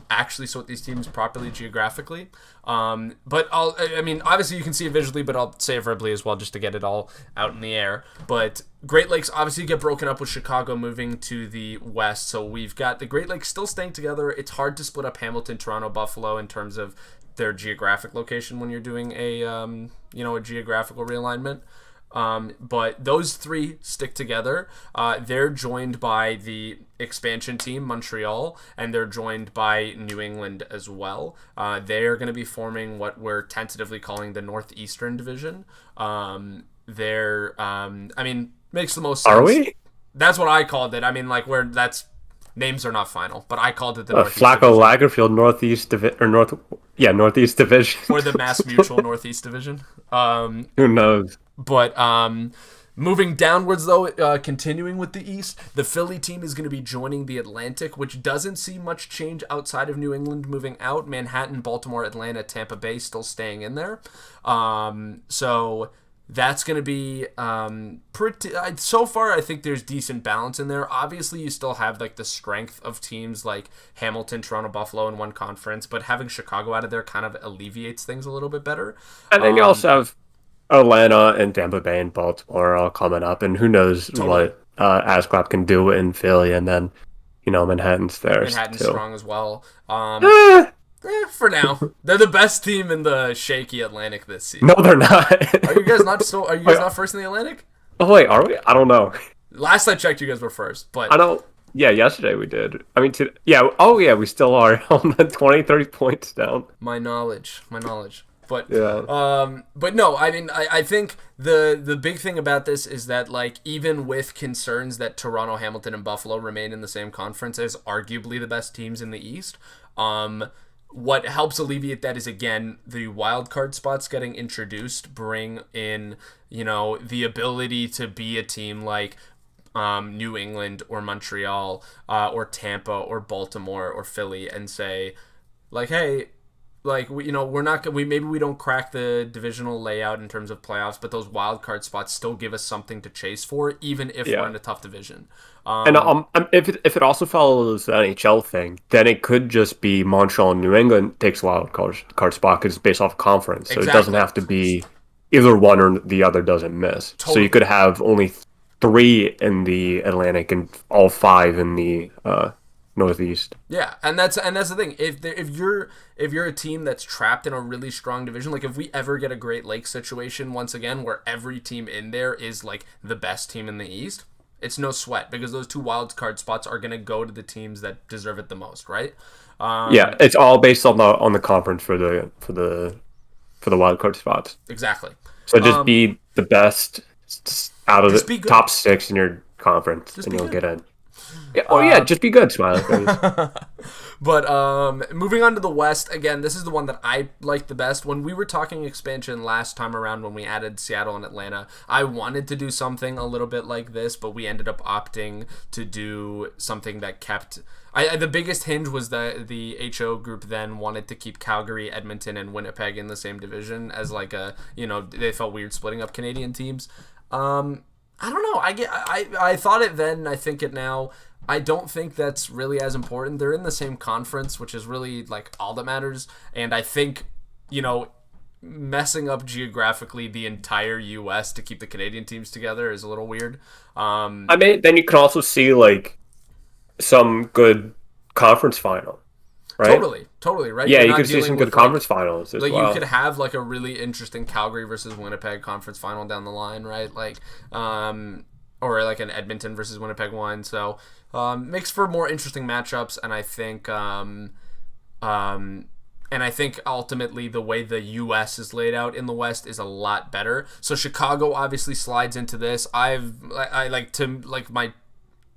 actually sort these teams properly geographically. But obviously you can see it visually, but I'll say it verbally as well just to get it all out in the air. But Great Lakes obviously get broken up with Chicago moving to the West. So we've got the Great Lakes still staying together. It's hard to split up Hamilton, Toronto, Buffalo in terms of their geographic location when you're doing a geographical realignment. But those 3 stick together. They're joined by the expansion team, Montreal, and they're joined by New England as well. They are going to be forming what we're tentatively calling the Northeastern Division. Makes the most sense. Are we? That's what I called it. I mean, like, names are not final, but I called it the Northeast Flacco Division. Lagerfield Northeast Northeast Division. Or the Mass Mutual Northeast Division. Who knows? But moving downwards, though, continuing with the East, the Philly team is going to be joining the Atlantic, which doesn't see much change outside of New England moving out. Manhattan, Baltimore, Atlanta, Tampa Bay still staying in there. So that's going to be pretty. So far, I think there's decent balance in there. Obviously, you still have like the strength of teams like Hamilton, Toronto, Buffalo in one conference, but having Chicago out of there kind of alleviates things a little bit better. And then you also have Atlanta and Tampa Bay and Baltimore all coming up, and who knows what Asclap can do in Philly, and then Manhattan's there. Manhattan's too. strong as well. For now, they're the best team in the shaky Atlantic this season. No, they're not. Are you guys not? Are you guys not first in the Atlantic? Oh wait, are we? I don't know. Last I checked, you guys were first, I but don't. Yeah, yesterday we did. I mean, yeah. Oh yeah, we still are on the 20, 30 points down. my knowledge. But Yeah, no, I mean, I think the big thing about this is that, like, even with concerns that Toronto, Hamilton, and Buffalo remain in the same conference as arguably the best teams in the East, what helps alleviate that is, again, the wild card spots getting introduced bring in, the ability to be a team like New England or Montreal or Tampa or Baltimore or Philly and say, like, hey, like, we're not, maybe we don't crack the divisional layout in terms of playoffs, but those wild card spots still give us something to chase for, even if we're yeah. in a tough division. And if it also follows the NHL thing, then it could just be Montreal and New England takes a wild card spot because it's based off conference, so it doesn't Exactly. have to be either one or the other doesn't miss. So you could Totally. have only three in the Atlantic and all five in the Northeast. Yeah, and that's the thing. If you're a team that's trapped in a really strong division, like if we ever get a Great Lakes situation once again where every team in there is like the best team in the East, it's no sweat because those two wild card spots are gonna go to the teams that deserve it the most, right? Yeah, it's all based on the conference for the wild card spots. Exactly. So just Um, be the best out of just the be good. top six in your conference, Just and be you'll good. get in. Yeah, oh yeah, just be good, smiley face. But moving on to the West, again, this is the one that I like the best. When we were talking expansion last time around, when we added Seattle and Atlanta, I wanted to do something a little bit like this, but we ended up opting to do something that kept. The biggest hinge was that the HO group then wanted to keep Calgary, Edmonton, and Winnipeg in the same division as like they felt weird splitting up Canadian teams. I don't know. I thought it then. I think it now. I don't think that's really as important. They're in the same conference, which is really like all that matters. And I think, you know, messing up geographically the entire U.S. to keep the Canadian teams together is a little weird. I mean, then you can also see like some good conference final, right? Totally, totally, right? Yeah, You're you not could see dealing some good with like conference finals as you could well. have like a really interesting Calgary versus Winnipeg conference final down the line, right? Or like an Edmonton versus Winnipeg one. So makes for more interesting matchups, and I think ultimately the way the U.S. is laid out in the West is a lot better. So Chicago obviously slides into this. I like to like my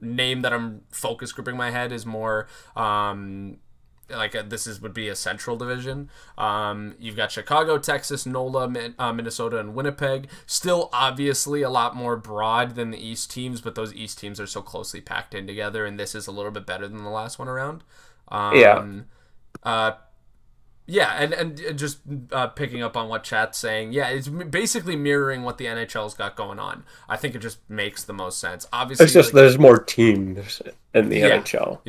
name that I'm focus grouping my head is more this would be a central division. You've got Chicago, Texas, NOLA, Minnesota, and Winnipeg. Still, obviously, a lot more broad than the East teams, but those East teams are so closely packed in together, and this is a little bit better than the last one around. Yeah, Uh, yeah, and just picking up on what chat's saying, yeah, it's basically mirroring what the NHL's got going on. I think it just makes the most sense. it's Obviously, just like, there's more teams in the yeah, NHL,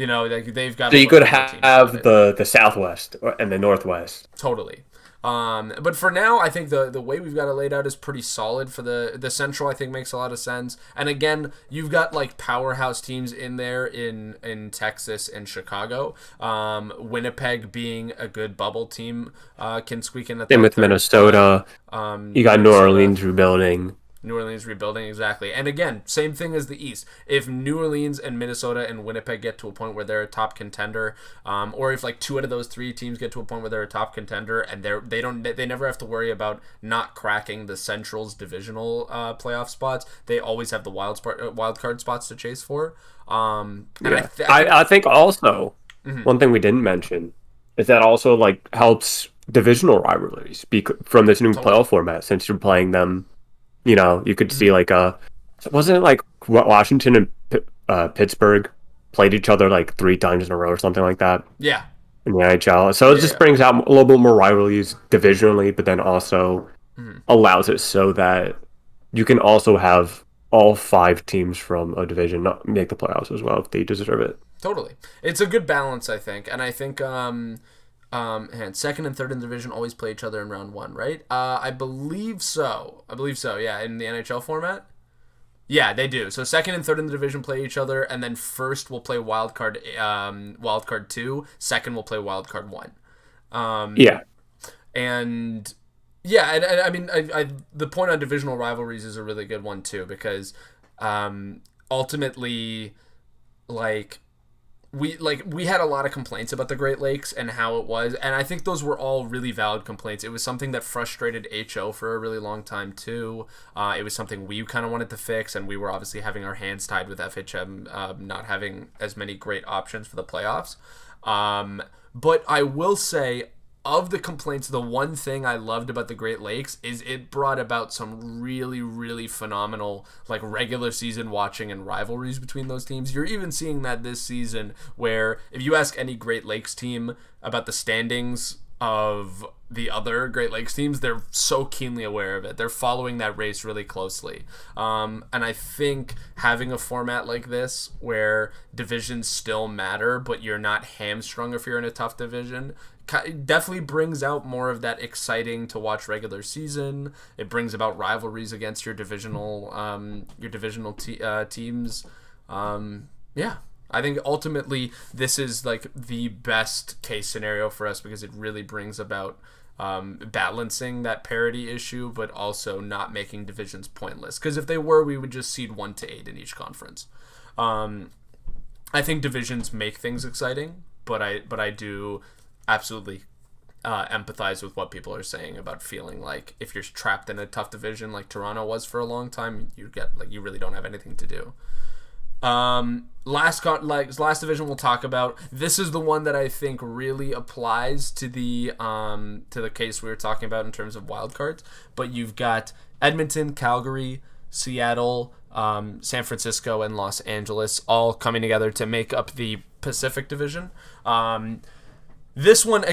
they've got so a you little could bit more teams around have it. the Southwest and the Northwest. Totally. But for now, I think the way we've got it laid out is pretty solid. For the Central, I think makes a lot of sense. And again, you've got like powerhouse teams in there in Texas and Chicago. Winnipeg being a good bubble team can squeak in at Same that with third spot. Minnesota. You got New Minnesota, Orleans rebuilding. New Orleans rebuilding, exactly. And again, same thing as the East. If New Orleans and Minnesota and Winnipeg get to a point where they're a top contender, or if like two out of those three teams get to a point where they're a top contender, and they never have to worry about not cracking the Central's divisional playoff spots. They always have the wild card spots to chase for. And Yeah, I think. I think also Mhm. one thing we didn't mention is that also like helps divisional rivalries from this new Totally. playoff format since you're playing them. You know, you could see Mhm. like wasn't it like Washington and Pittsburgh played each other like three times in a row or something like that Yeah. in the NHL. So it Yeah. just Yeah. brings out a little bit more rivalries divisionally, but then also Mhm. allows it so that you can also have all five teams from a division not make the playoffs as well if they deserve it. Totally. It's a good balance, I think. And I think and second and third in the division always play each other in round one, right? I believe so. I believe so, yeah, in the NHL format. Yeah, they do. So second and third in the division play each other, and then first will play wild card two. Second will play wild card one. Um, Yeah, and Yeah, and I mean, the point on divisional rivalries is a really good one too, because ultimately, like we had a lot of complaints about the Great Lakes and how it was, and I think those were all really valid complaints. It was something that frustrated HO for a really long time too. It was something we kind of wanted to fix, and we were obviously having our hands tied with FHM not having as many great options for the playoffs. But I will say, of the complaints, the one thing I loved about the Great Lakes is it brought about some really, really phenomenal like regular season watching and rivalries between those teams. You're even seeing that this season, where if you ask any Great Lakes team about the standings of the other Great Lakes teams, they're so keenly aware of it. They're following that race really closely. And I think having a format like this where divisions still matter, but you're not hamstrung if you're in a tough division, definitely brings out more of that exciting to watch regular season. It brings about rivalries against your divisional teams. Yeah, I think ultimately this is like the best case scenario for us, because it really brings about balancing that parity issue, but also not making divisions pointless. Because if they were, we would just seed 1 to 8 in each conference. I think divisions make things exciting, but I do absolutely empathize with what people are saying about feeling like if you're trapped in a tough division like Toronto was for a long time, you really don't have anything to do. Last division we'll talk about. This is the one that I think really applies to the case we were talking about in terms of wild cards. But you've got Edmonton, Calgary, Seattle, San Francisco, and Los Angeles all coming together to make up the Pacific Division. This one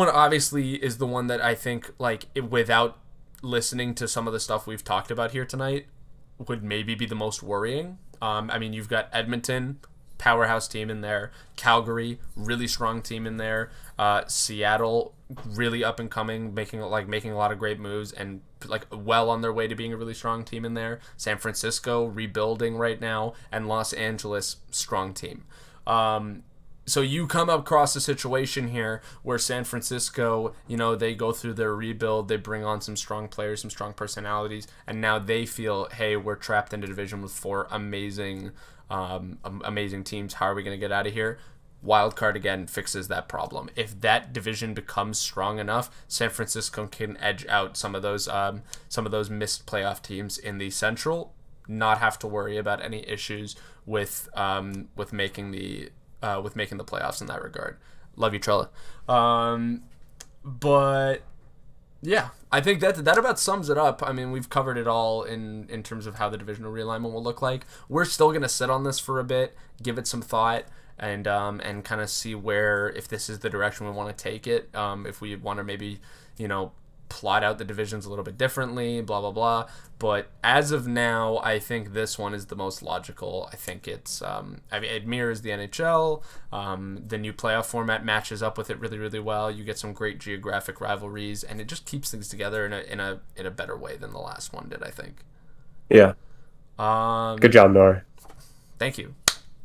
obviously is the one that I think, like, without listening to some of the stuff we've talked about here tonight, would maybe be the most worrying. I mean, you've got Edmonton, powerhouse team in there. Calgary, really strong team in there. Seattle, really up and coming, making a lot of great moves and like well on their way to being a really strong team in there. San Francisco, rebuilding right now, and Los Angeles, strong team. So you come across a situation here where San Francisco, they go through their rebuild, they bring on some strong players, some strong personalities, and now they feel, hey, we're trapped in a division with 4 amazing teams. How are we going to get out of here? Wildcard again fixes that problem. If that division becomes strong enough, San Francisco can edge out some of those missed playoff teams in the Central. Not have to worry about any issues with making the playoffs in that regard. Love you, Trella. But yeah, I think that about sums it up. I mean, we've covered it all in terms of how the divisional realignment will look like. We're still gonna sit on this for a bit, give it some thought, and kind of see if this is the direction we want to take it. If we want to maybe plot out the divisions a little bit differently, blah blah blah. But as of now, I think this one is the most logical. I think it's it mirrors the NHL. The new playoff format matches up with it really, really well. You get some great geographic rivalries, and it just keeps things together in a better way than the last one did, I think. Yeah. Good job, Nor. Thank you.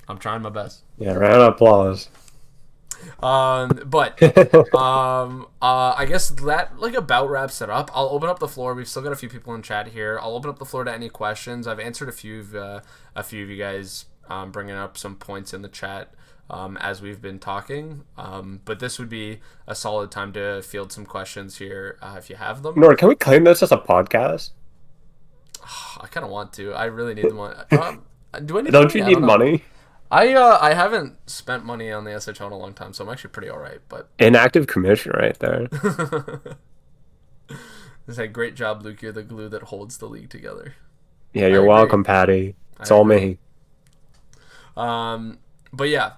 I'm trying my best. Yeah, round of applause. But I guess that about wraps it up. I'll open up the floor. We've still got a few people in chat here. I'll open up the floor to any questions. I've answered a few of you guys bringing up some points in the chat as we've been talking. But this would be a solid time to field some questions here if you have them. Nor, can we claim this as a podcast? I kind of want to. I really need the money. Do I need? Don't you need money? I haven't spent money on the SHL in a long time, so I'm actually pretty alright. But inactive commission right there. It's a great job, Luke. You're the glue that holds the league together. Yeah, you're welcome, Patty. It's all me. But yeah,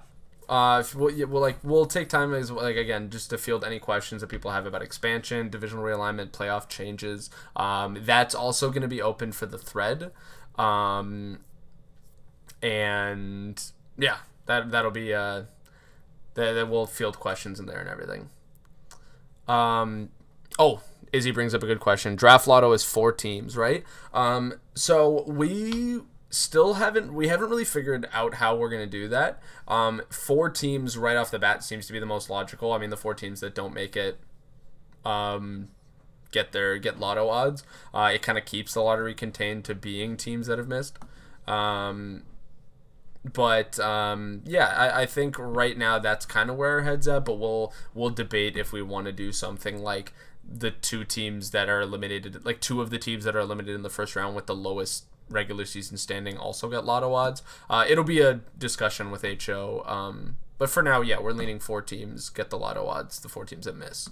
we'll take time as again just to field any questions that people have about expansion, divisional realignment, playoff changes. That's also going to be open for the thread. And yeah, that'll be that we'll field questions in there and everything. Izzy brings up a good question. Draft Lotto is 4 teams, right? So we haven't really figured out how we're gonna do that. 4 teams right off the bat seems to be the most logical. I mean, the 4 teams that don't make it get lotto odds. It kind of keeps the lottery contained to being teams that have missed. Yeah, I think right now that's kind of where our head's at. But we'll debate if we want to do something like the two teams that are eliminated, like two of the teams that are eliminated in the first round with the lowest regular season standing also get lotto odds. It'll be a discussion with HO. But for now, yeah, we're leaning 4 teams get the lotto odds, the 4 teams that miss.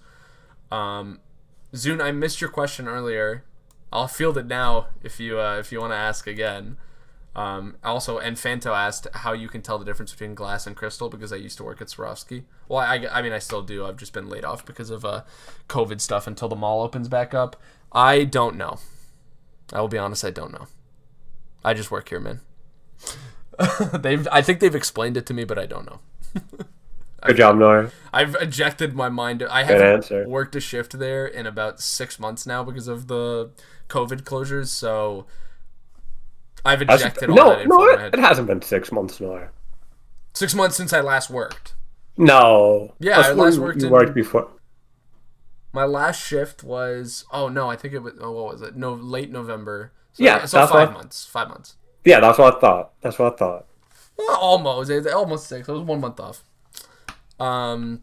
Zune, I missed your question earlier. I'll field it now if you want to ask again. Also, and Fanto asked how you can tell the difference between glass and crystal, because I used to work at Swarovski. Well, I mean, I still do. I've just been laid off because of COVID stuff until the mall opens back up. I don't know. I will be honest, I don't know. I just work here, man. I think they've explained it to me, but I don't know. Good job, Nora. I've ejected my mind. I Good haven't answer. worked a shift there in about 6 months now because of the COVID closures, so I've ejected all that info in my head. It hasn't been 6 months, Nora. 6 months since I last worked. No. Yeah, I last worked you worked before. My last shift was I think it was what was it? No, late November. So, Yeah, so that's 5 months. 5 months. Yeah, that's what I thought. Well, almost. It was almost 6. I was 1 month off. But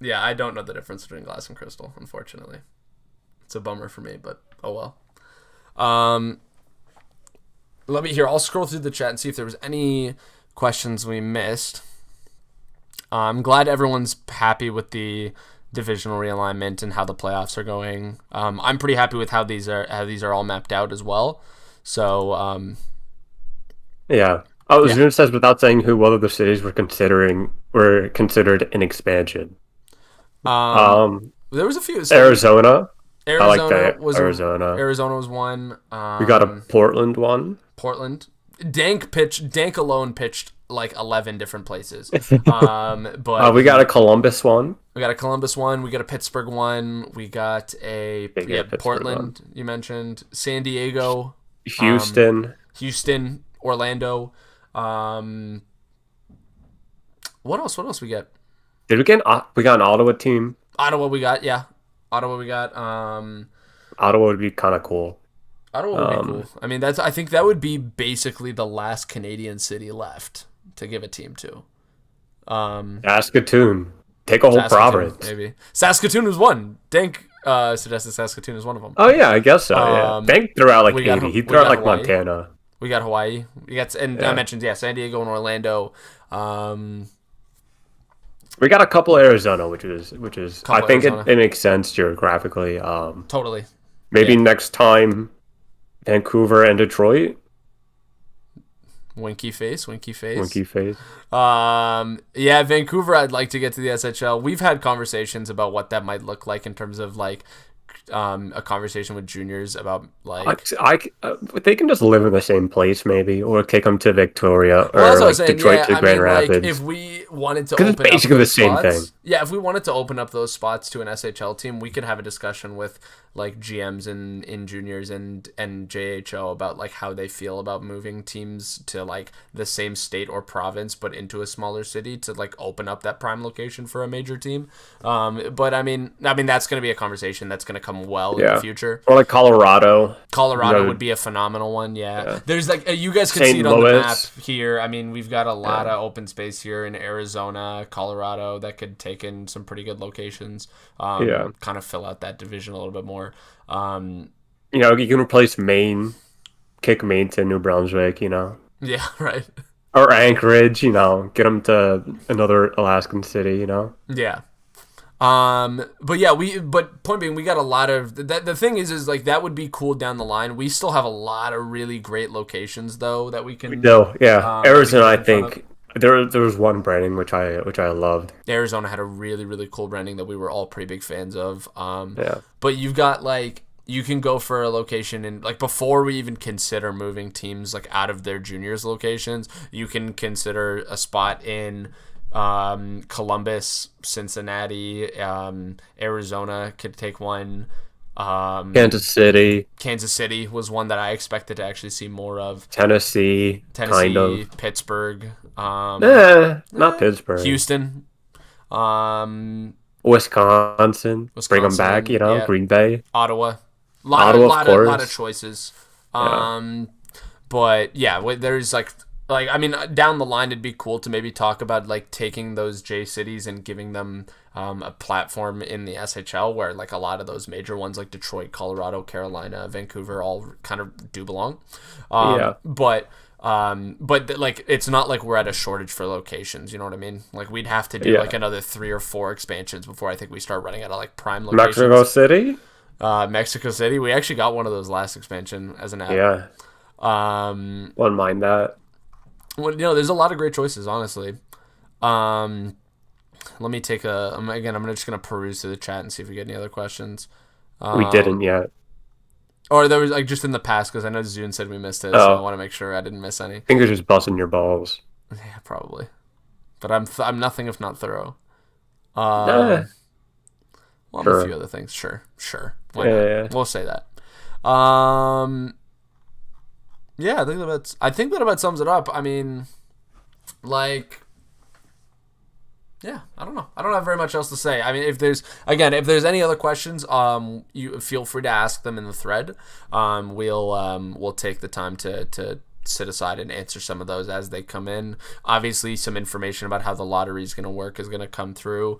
yeah, I don't know the difference between glass and crystal, unfortunately. It's a bummer for me, but oh well. Let me hear. I'll scroll through the chat and see if there was any questions we missed. I'm glad everyone's happy with the divisional realignment and how the playoffs are going. I'm pretty happy with how these are all mapped out as well. So yeah. Oh, Zune says without saying who one of the cities were considered an expansion. There was a few. So Arizona. I like Arizona that. was Arizona was one. We got a Portland one. Portland. Dank alone pitched like 11 different places. But we got a Columbus one. We got a Columbus one. We got a Pittsburgh one. We got a Portland. One. You mentioned San Diego, Houston, Orlando. What else we get? Did we get? We got an Ottawa team. Ottawa we got. Ottawa would be kind of cool. Ottawa would be cool. I mean, I think that would be basically the last Canadian city left to give a team to. Saskatoon. Take a whole province. Maybe. Saskatoon was one. Dank suggested Saskatoon is one of them. Oh, yeah, I guess so. Yeah. Dank threw out like 80. He threw out like Hawaii. Montana. We got Hawaii. I mentioned, San Diego and Orlando. We got a couple Arizona, which is I think it makes sense geographically. Totally. Maybe next time Vancouver and Detroit. Winky face. Yeah, Vancouver I'd like to get to the SHL. We've had conversations about what that might look like in terms of like a conversation with juniors about like they can just live in the same place maybe, or take them to Victoria or like Detroit to Grand Rapids. Like, if we wanted to open it's basically up the same thing. Yeah, if we wanted to open up those spots to an SHL team, we could have a discussion with like GMs in juniors and JHO about like how they feel about moving teams to like the same state or province but into a smaller city to like open up that prime location for a major team. But I mean that's going to be a conversation that's going to come well in the future. Or like Colorado. Would be a phenomenal one. Yeah. There's like you guys can see it on the map here. I mean, we've got a lot of open space here in Arizona, Colorado that could take in some pretty good locations. Kind of fill out that division a little bit more. You can replace Maine, kick Maine to New Brunswick, Yeah, right. Or Anchorage, get them to another Alaskan city, Yeah. But point being, we got a lot of that. The thing is like that would be cool down the line. We still have a lot of really great locations though that we can. We do, yeah. Arizona, I think there was one branding which I loved. Arizona had a really really cool branding that we were all pretty big fans of. But you've got like you can go for a location and like before we even consider moving teams like out of their juniors locations, you can consider a spot in. Columbus, Cincinnati, Arizona could take one. Kansas City was one that I expected to actually see more of. Tennessee, kind of. Pittsburgh. Not Pittsburgh. Houston. Wisconsin, bring them back. Wisconsin, yeah, Green Bay, Ottawa. Ottawa, of Lot of course. choices. Yeah, But yeah, there's like I mean, down the line, it'd be cool to maybe talk about like taking those J cities and giving them a platform in the SHL where like a lot of those major ones like Detroit, Colorado, Carolina, Vancouver all kind of do belong. yeah, But like it's not like we're at a shortage for locations. You know what I mean? Like we'd have to do yeah. like another 3 or 4 expansions before I think we start running out of like prime Mexico locations. City. Mexico City, we actually got one of those last expansion as an app. Yeah, Um, wouldn't mind that. well, there's a lot of great choices, honestly. Um, let me take again. I'm just gonna peruse through the chat and see if we get any other questions. We Um, didn't yet. or there was like just in the past because I know Zune said we missed it, so I Oh, want to make sure I didn't miss any. I think you're just busting your balls. Yeah, probably. But I'm nothing if not thorough. Nah, Um, well, I'm a few sure. other things. Sure. Why not? Yeah, We'll say that. Um, yeah, I think that about sums it up. I mean, like, yeah, I don't know. I don't have very much else to say. I mean, if there's any other questions, you feel free to ask them in the thread. We'll take the time to sit aside and answer some of those as they come in. Obviously, some information about how the lottery is going to work is going to come through.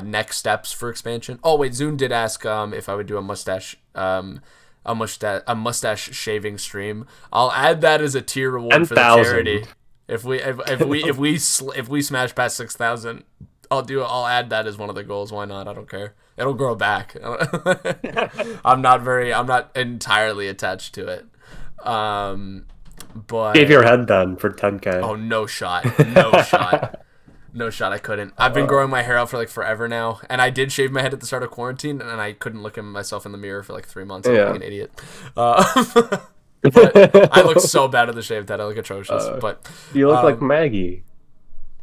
Next steps for expansion. Oh wait, Zune did ask if I would do a mustache. A mustache shaving stream. I'll add that as a tier reward for the 10,000. charity. If we smash past 6,000, I'll add that as one of the goals. Why not? I don't care. It'll grow back. I'm not entirely attached to it. Shave your But head then for 10K. oh, no shot. No shot. No shot. I couldn't. I've been growing my hair out for like forever now, and I did shave my head at the start of quarantine, and I couldn't look at myself in the mirror for like 3 months. I looked Yeah. like an idiot. But I look so bad at the shaved head. I look atrocious. But You look like um, Maggie,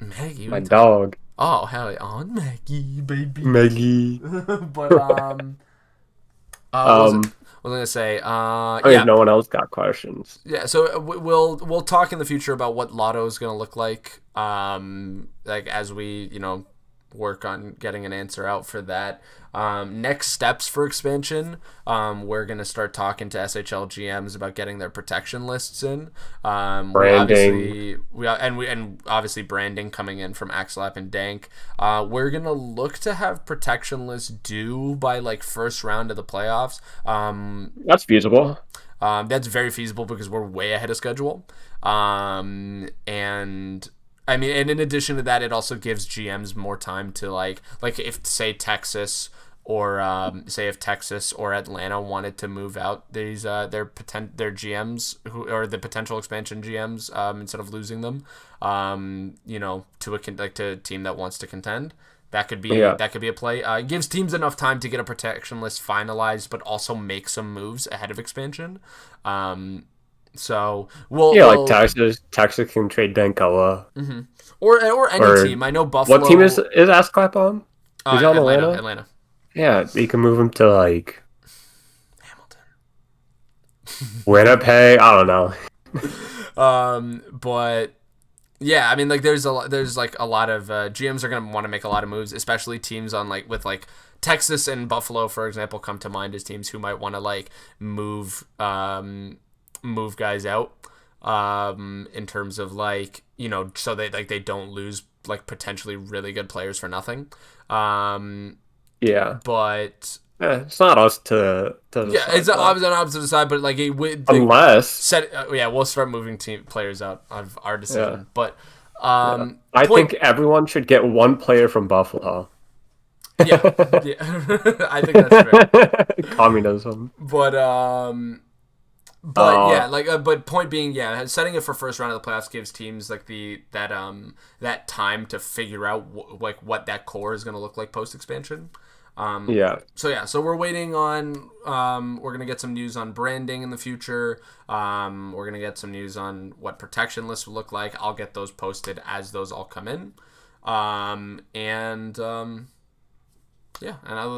Maggie, my dog. oh hell yeah, on Maggie, baby. Maggie. But Um, what was I gonna say? I Yeah, mean, no one else got questions. yeah. So we'll talk in the future about what Lotto is gonna look like. Like as we work on getting an answer out for that. Next steps for expansion. We're gonna start talking to SHL GMs about getting their protection lists in. Branding. And obviously branding coming in from Axelap and Dank. We're gonna look to have protection lists due by like first round of the playoffs. That's feasible. That's very feasible because we're way ahead of schedule. And I mean, and in addition to that, it also gives GMs more time to like if say Texas or if Texas or Atlanta wanted to move out their GMs or the potential expansion GMs instead of losing them, to a team that wants to contend. That could be a play. It gives teams enough time to get a protection list finalized, but also make some moves ahead of expansion. So Like Texas can trade Dankoa. or any Or team. I know Buffalo. What team is Asclap on? He's on Atlanta. Atlanta. Yeah, you can move him to like Hamilton. Winnipeg. I don't know. But yeah, I mean, like there's like a lot of GMs are gonna want to make a lot of moves, especially teams on like with like Texas and Buffalo, for example, come to mind as teams who might want to like move guys out in terms of like so they don't lose like potentially really good players for nothing. Yeah, But it's not us to yeah, it's decide obviously on opposite side, but like unless we'll start moving team players out of our decision. Yeah. But I think everyone should get one player from Buffalo. yeah, I think that's fair. Communism. But yeah, like but point being, yeah, setting it for first round of the playoffs gives teams like that time to figure out what that core is going to look like post expansion. So we're waiting on we're gonna get some news on branding in the future. We're gonna get some news on what protection lists will look like. I'll get those posted as those all come in. And other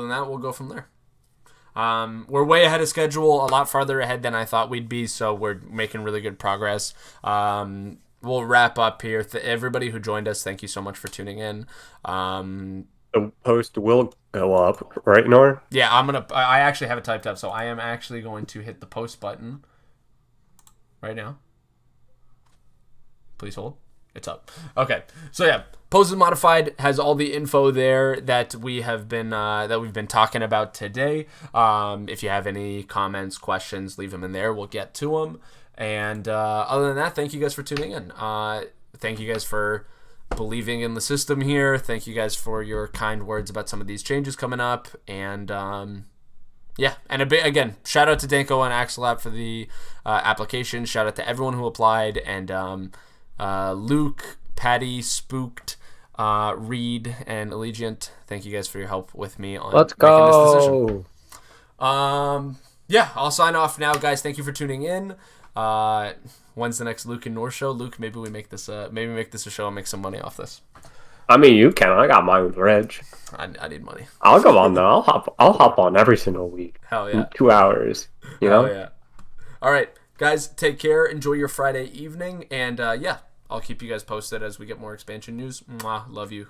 than that, we'll go from there. We're way ahead of schedule, a lot farther ahead than I thought we'd be, so we're making really good progress. We'll wrap up here. Everybody who joined us, thank you so much for tuning in. the post will go up, right, Nor? Yeah, I actually have it typed up, so I am actually going to hit the post button right now. Please hold. It's up. Okay. So yeah, Post is Modified has all the info there that we've been talking about today. If you have any comments, questions, leave them in there. We'll get to them. And other than that, thank you guys for tuning in. Thank you guys for believing in the system here. Thank you guys for your kind words about some of these changes coming up. And yeah, and again, shout out to Danko and Axelap for the application. Shout out to everyone who applied, and Luke, Patty, Spooked, Reed, and Allegiant. Thank you guys for your help with me on Let's making this decision. go. Yeah, I'll sign off now, guys. Thank you for tuning in. When's the next Luke and Nor show? Luke, maybe we make this a show and make some money off this. I mean, you can. I got mine with Reg. I need money. I'll go on though. I'll hop on every single week. Hell yeah. 2 hours. You know? Hell yeah. All right, guys, take care. Enjoy your Friday evening, and yeah, I'll keep you guys posted as we get more expansion news. Mwah, love you.